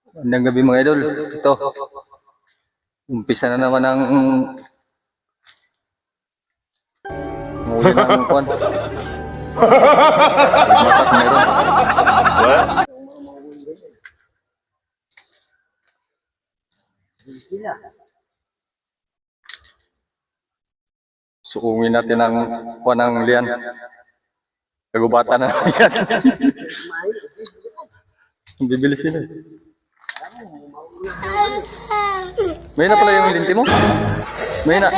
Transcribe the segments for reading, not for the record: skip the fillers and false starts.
Magandang gabi mga idol. Ito, umpisa na naman ang huli ng kwan. Matak meron. Suungin natin ang kwan ng lian. Kagubatan na yan. Bibili sila. May na pala yung linti mo? May na.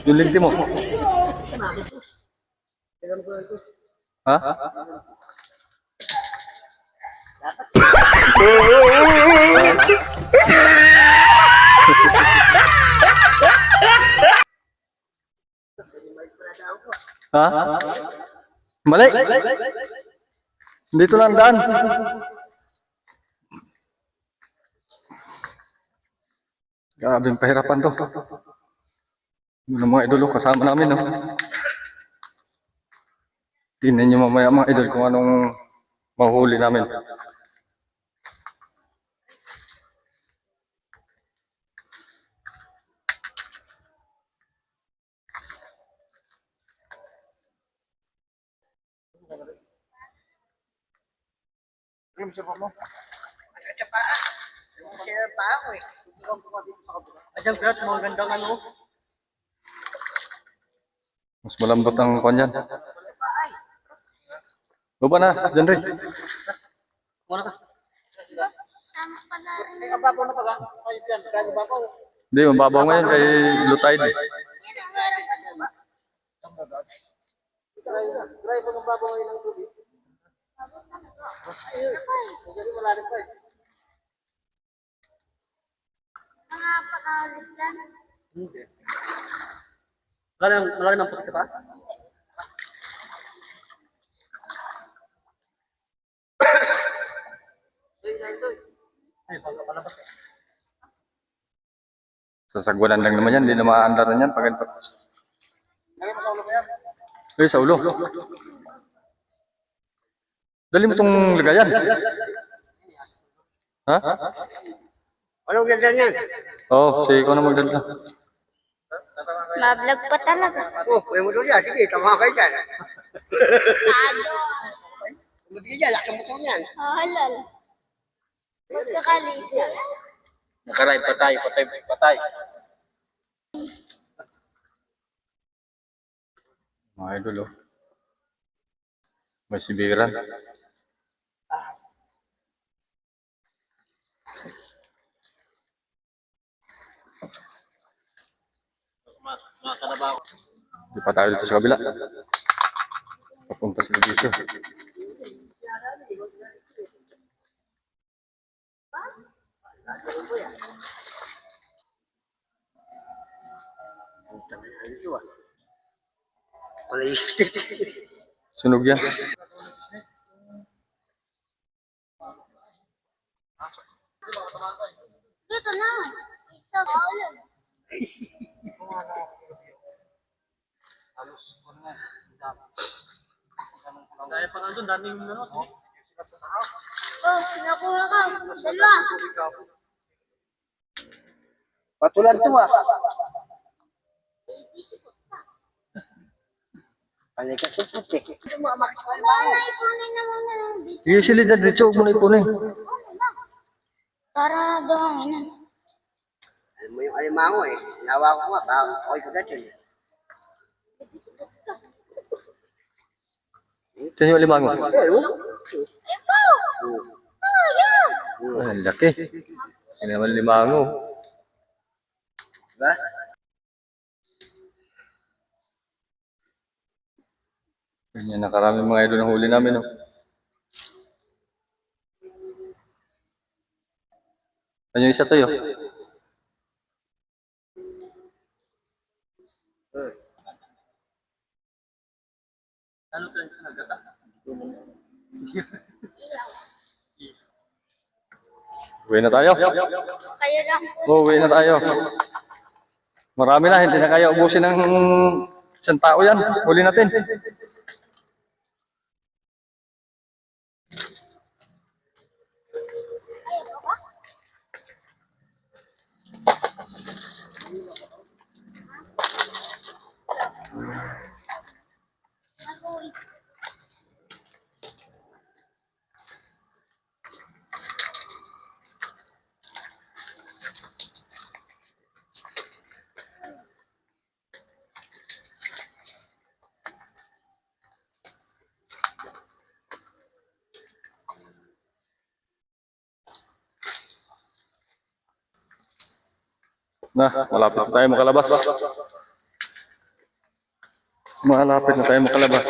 Yung linti mo? Ha? Ha? Mali. Dito lang daan. Grabe yung pahirapan to. Yun ang mga idol kasama namin, no? Tingnan nyo mamaya mga idol kung anong mahuli namin. Brad, mga gandang ano. Mas malambot ang kanyan. Lupa na, dyan rin. Muna ka. Hindi, mababaw ngayon kay Lutide. Try mo ng babaw ngayon ng tubig. Hindi malalim pa eh. Hindi. Malalim ang puti pa? Ay, palabas eh. Sasagwanan lang naman yan, hindi na maandaran yan. Pag ito. Lagay mo sa ulo ko yan. Eh, sa ulo. Dali mo itong lagayan. Ha? Anong ganda niyan? Oo, sige ko na magdala. Mablog pa talaga. Oh, kuya mo tuloy. Sige, tama kayo dyan. Tado. Kumagigil dyan, laki mo tuloy yan. Halal. Pagkakalito. Nakaray, patay. Mga idol, oh. May sibiran. Di pa tayo dito sa kabila. Papunta sila dito. Sunog yan. Dito na. Ito, halal. Dahil pa nga doon, daming ano. Oh, nakuha ka. Dalawa. Patulan to ah. Ano ka sa puti? Wala na ipunin na muna ng dito. Sige sila dyan, Richo. Huwag mo na ipunin. Para gawin na. Alam mo yung alimango eh. Nawa ko nga, baka ako'y kagat yun. Ito yung limango. Pero, Ipo! Oh, yan. Ay, ang laki. Hindi naman limango. diba? Ganyan, nakarami mga idol na huli namin. Oh. Ano yung isa to yun? Ano ka nagata? Uwi na tayo. Kayo lang po. Uwi na tayo. Marami na, hindi na kaya ubusin ng isang tao yan. Huli natin. Na, malapit na tayo makalabas. Malapit na tayo makalabas.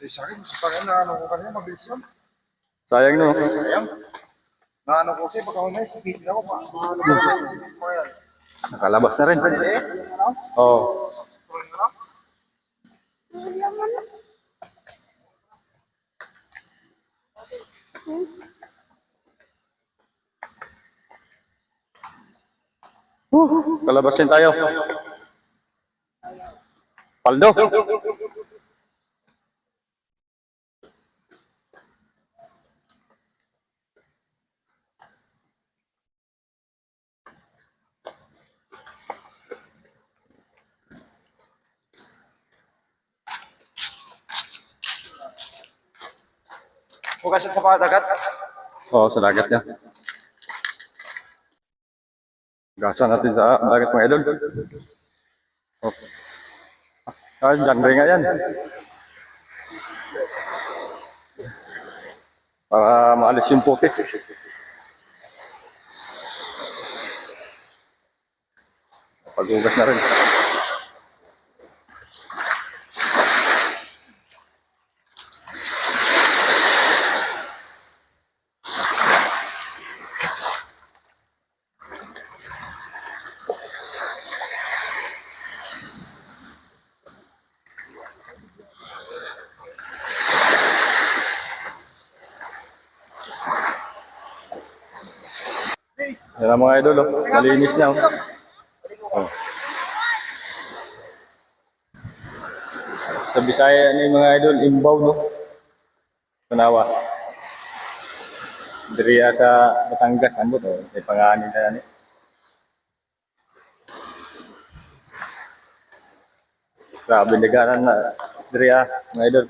Sa akin, parang naano ko kanina, mabilis yun. Sayang no. Sayang. Naano ko kasi, pagka may speed ako, maano ko yung speed mo yan. Nakalabas na rin. Oo. Kalabasin tayo. Paldo. Huwag sa patagat. Oo, sa dagat niya. Gasan natin sa dagat mga idol. Okay. Ah, dyan rin nga yan. Para maalis yung puti. Paghugas na rin. Yan ang mga idol, oh. Malinis na. Oh. Sa Bisaya ni mga idol, imbaw no. Tanawa. Diriya sa Batangas ambot oh, may panganin na ni. Grabe ligaran na diriya mga idol.